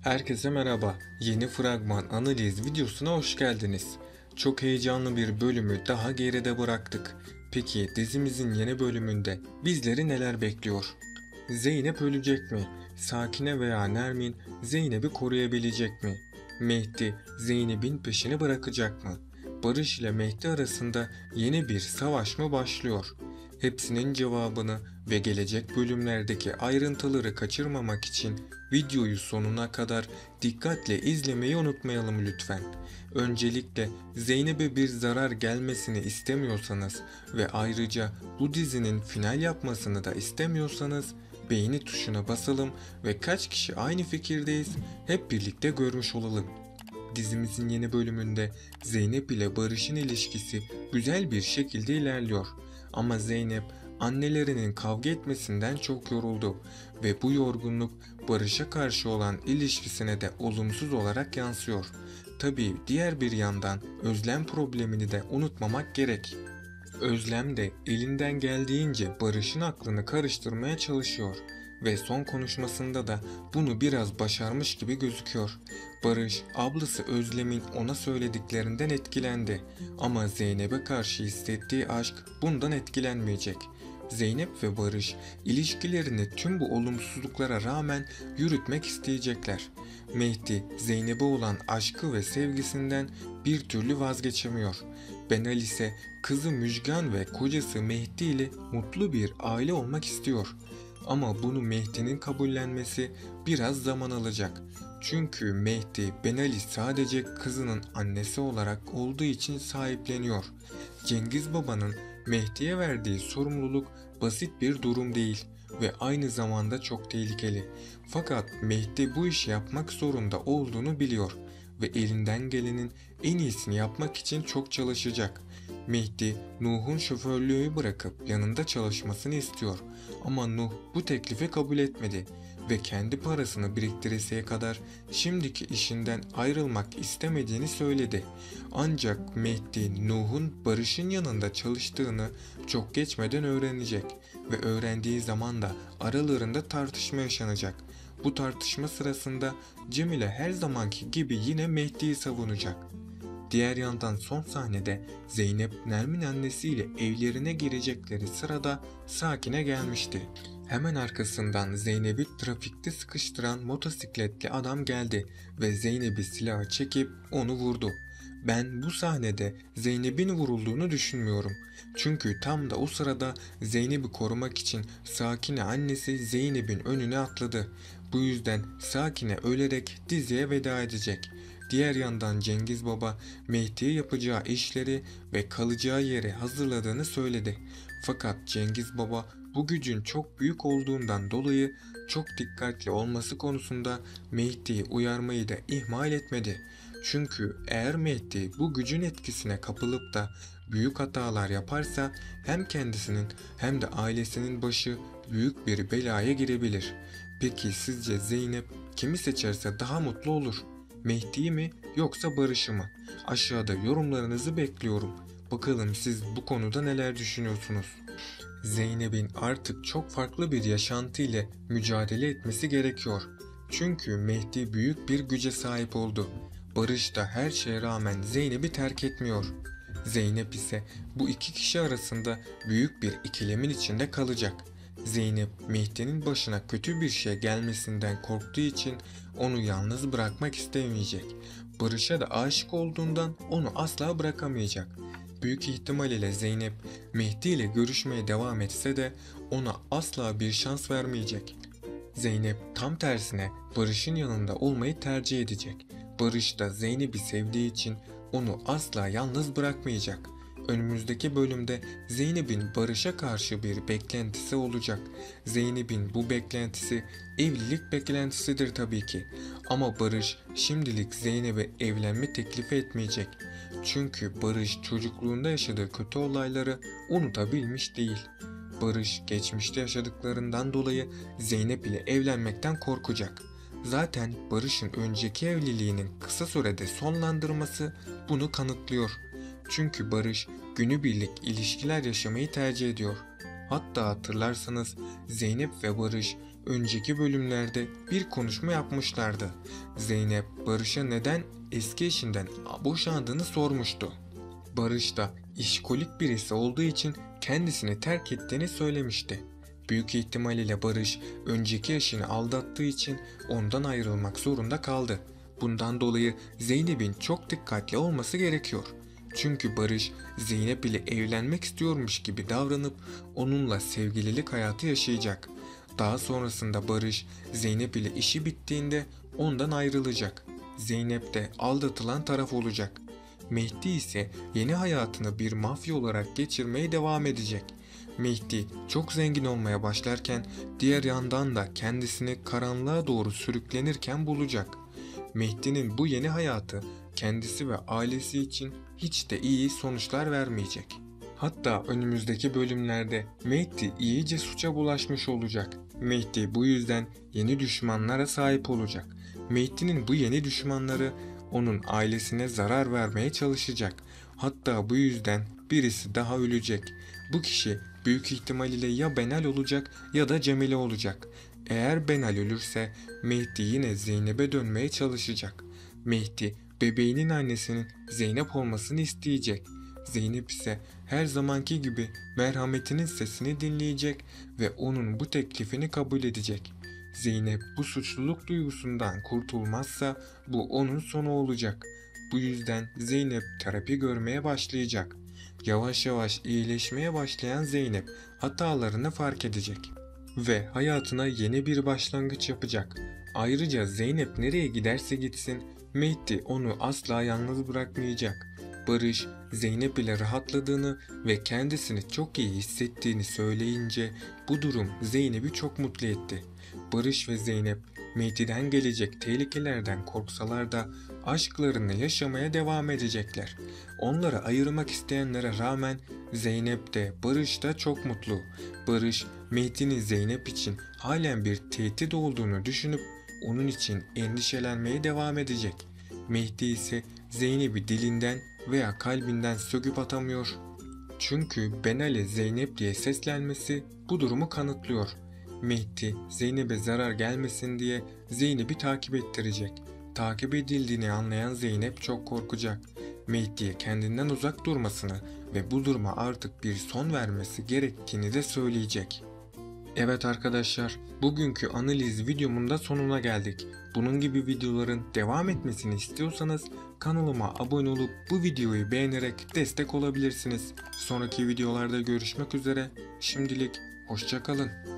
Herkese merhaba. Yeni fragman analiz videosuna hoş geldiniz. Çok heyecanlı bir bölümü daha geride bıraktık. Peki dizimizin yeni bölümünde bizleri neler bekliyor? Zeynep ölecek mi? Sakine veya Nermin Zeynep'i koruyabilecek mi? Mehdi Zeynep'in peşini bırakacak mı? Barış ile Mehdi arasında yeni bir savaş mı başlıyor? Hepsinin cevabını ve gelecek bölümlerdeki ayrıntıları kaçırmamak için videoyu sonuna kadar dikkatle izlemeyi unutmayalım lütfen. Öncelikle Zeynep'e bir zarar gelmesini istemiyorsanız ve ayrıca bu dizinin final yapmasını da istemiyorsanız beğeni tuşuna basalım ve kaç kişi aynı fikirdeyiz hep birlikte görmüş olalım. Dizimizin yeni bölümünde Zeynep ile Barış'ın ilişkisi güzel bir şekilde ilerliyor. Ama Zeynep annelerinin kavga etmesinden çok yoruldu ve bu yorgunluk Barış'a karşı olan ilişkisine de olumsuz olarak yansıyor. Tabii diğer bir yandan özlem problemini de unutmamak gerek. Özlem de elinden geldiğince Barış'ın aklını karıştırmaya çalışıyor ve son konuşmasında da bunu biraz başarmış gibi gözüküyor. Barış, ablası Özlem'in ona söylediklerinden etkilendi ama Zeynep'e karşı hissettiği aşk bundan etkilenmeyecek. Zeynep ve Barış ilişkilerini tüm bu olumsuzluklara rağmen yürütmek isteyecekler. Mehdi, Zeynep'e olan aşkı ve sevgisinden bir türlü vazgeçemiyor. Benal ise kızı Müjgan ve kocası Mehdi ile mutlu bir aile olmak istiyor. Ama bunu Mehdi'nin kabullenmesi biraz zaman alacak. Çünkü Mehdi Benal'i sadece kızının annesi olarak olduğu için sahipleniyor. Cengiz Baba'nın Mehdi'ye verdiği sorumluluk basit bir durum değil ve aynı zamanda çok tehlikeli. Fakat Mehdi bu işi yapmak zorunda olduğunu biliyor ve elinden gelenin en iyisini yapmak için çok çalışacak. Mehdi, Nuh'un şoförlüğü bırakıp yanında çalışmasını istiyor ama Nuh bu teklifi kabul etmedi ve kendi parasını biriktiresiye kadar şimdiki işinden ayrılmak istemediğini söyledi. Ancak Mehdi, Nuh'un Barış'ın yanında çalıştığını çok geçmeden öğrenecek ve öğrendiği zaman da aralarında tartışma yaşanacak. Bu tartışma sırasında Cemile her zamanki gibi yine Mehdi'yi savunacak. Diğer yandan son sahnede Zeynep Nermin annesiyle evlerine girecekleri sırada Sakine gelmişti. Hemen arkasından Zeynep'i trafikte sıkıştıran motosikletli adam geldi ve Zeynep'i silahı çekip onu vurdu. Ben bu sahnede Zeynep'in vurulduğunu düşünmüyorum. Çünkü tam da o sırada Zeynep'i korumak için Sakine annesi Zeynep'in önüne atladı. Bu yüzden Sakine ölerek diziye veda edecek. Diğer yandan Cengiz Baba Mehdi'ye yapacağı işleri ve kalacağı yeri hazırladığını söyledi. Fakat Cengiz Baba bu gücün çok büyük olduğundan dolayı çok dikkatli olması konusunda Mehdi'yi uyarmayı da ihmal etmedi. Çünkü eğer Mehdi bu gücün etkisine kapılıp da büyük hatalar yaparsa hem kendisinin hem de ailesinin başı büyük bir belaya girebilir. Peki sizce Zeynep kimi seçerse daha mutlu olur? Mehdi'yi mi yoksa Barış'ı mı? Aşağıda yorumlarınızı bekliyorum. Bakalım siz bu konuda neler düşünüyorsunuz? Zeynep'in artık çok farklı bir yaşantı ile mücadele etmesi gerekiyor. Çünkü Mehdi büyük bir güce sahip oldu. Barış da her şeye rağmen Zeynep'i terk etmiyor. Zeynep ise bu iki kişi arasında büyük bir ikilemin içinde kalacak. Zeynep, Mehdi'nin başına kötü bir şey gelmesinden korktuğu için onu yalnız bırakmak istemeyecek. Barış'a da aşık olduğundan onu asla bırakamayacak. Büyük ihtimal ile Zeynep, Mehdi ile görüşmeye devam etse de ona asla bir şans vermeyecek. Zeynep tam tersine Barış'ın yanında olmayı tercih edecek. Barış da Zeynep'i sevdiği için onu asla yalnız bırakmayacak. Önümüzdeki bölümde Zeynep'in Barış'a karşı bir beklentisi olacak. Zeynep'in bu beklentisi evlilik beklentisidir tabii ki. Ama Barış şimdilik Zeynep'e evlenme teklifi etmeyecek. Çünkü Barış çocukluğunda yaşadığı kötü olayları unutabilmiş değil. Barış geçmişte yaşadıklarından dolayı Zeynep ile evlenmekten korkacak. Zaten Barış'ın önceki evliliğinin kısa sürede sonlandırması bunu kanıtlıyor. Çünkü Barış günübirlik ilişkiler yaşamayı tercih ediyor. Hatta hatırlarsanız Zeynep ve Barış önceki bölümlerde bir konuşma yapmışlardı. Zeynep Barış'a neden eski eşinden boşandığını sormuştu. Barış da işkolik birisi olduğu için kendisini terk ettiğini söylemişti. Büyük ihtimalle Barış önceki eşini aldattığı için ondan ayrılmak zorunda kaldı. Bundan dolayı Zeynep'in çok dikkatli olması gerekiyor. Çünkü Barış Zeynep ile evlenmek istiyormuş gibi davranıp onunla sevgililik hayatı yaşayacak. Daha sonrasında Barış Zeynep ile işi bittiğinde ondan ayrılacak. Zeynep de aldatılan taraf olacak. Mehdi ise yeni hayatını bir mafya olarak geçirmeye devam edecek. Mehdi çok zengin olmaya başlarken diğer yandan da kendisini karanlığa doğru sürüklenirken bulacak. Mehdi'nin bu yeni hayatı kendisi ve ailesi için hiç de iyi sonuçlar vermeyecek. Hatta önümüzdeki bölümlerde Mehdi iyice suça bulaşmış olacak. Mehdi bu yüzden yeni düşmanlara sahip olacak. Mehdi'nin bu yeni düşmanları onun ailesine zarar vermeye çalışacak. Hatta bu yüzden birisi daha ölecek. Bu kişi büyük ihtimalle ya Benal olacak ya da Cemile olacak. Eğer Benal ölürse Mehdi yine Zeynep'e dönmeye çalışacak. Mehdi bebeğinin annesinin Zeynep olmasını isteyecek. Zeynep ise her zamanki gibi merhametinin sesini dinleyecek ve onun bu teklifini kabul edecek. Zeynep bu suçluluk duygusundan kurtulmazsa bu onun sonu olacak. Bu yüzden Zeynep terapi görmeye başlayacak. Yavaş yavaş iyileşmeye başlayan Zeynep hatalarını fark edecek ve hayatına yeni bir başlangıç yapacak. Ayrıca Zeynep nereye giderse gitsin Mehdi onu asla yalnız bırakmayacak. Barış Zeynep ile rahatladığını ve kendisini çok iyi hissettiğini söyleyince bu durum Zeynep'i çok mutlu etti. Barış ve Zeynep Mehdi'den gelecek tehlikelerden korksalar da aşklarını yaşamaya devam edecekler. Onları ayırmak isteyenlere rağmen Zeynep de Barış da çok mutlu. Barış Mehdi'nin Zeynep için halen bir tehdit olduğunu düşünüp onun için endişelenmeye devam edecek. Mehdi ise Zeynep'i dilinden veya kalbinden söküp atamıyor. Çünkü Benal'e Zeynep diye seslenmesi bu durumu kanıtlıyor. Mehdi Zeynep'e zarar gelmesin diye Zeynep'i takip ettirecek. Takip edildiğini anlayan Zeynep çok korkacak. Mehdi'ye kendinden uzak durmasını ve bu duruma artık bir son vermesi gerektiğini de söyleyecek. Evet arkadaşlar, bugünkü analiz videomun da sonuna geldik. Bunun gibi videoların devam etmesini istiyorsanız kanalıma abone olup bu videoyu beğenerek destek olabilirsiniz. Sonraki videolarda görüşmek üzere. Şimdilik hoşça kalın.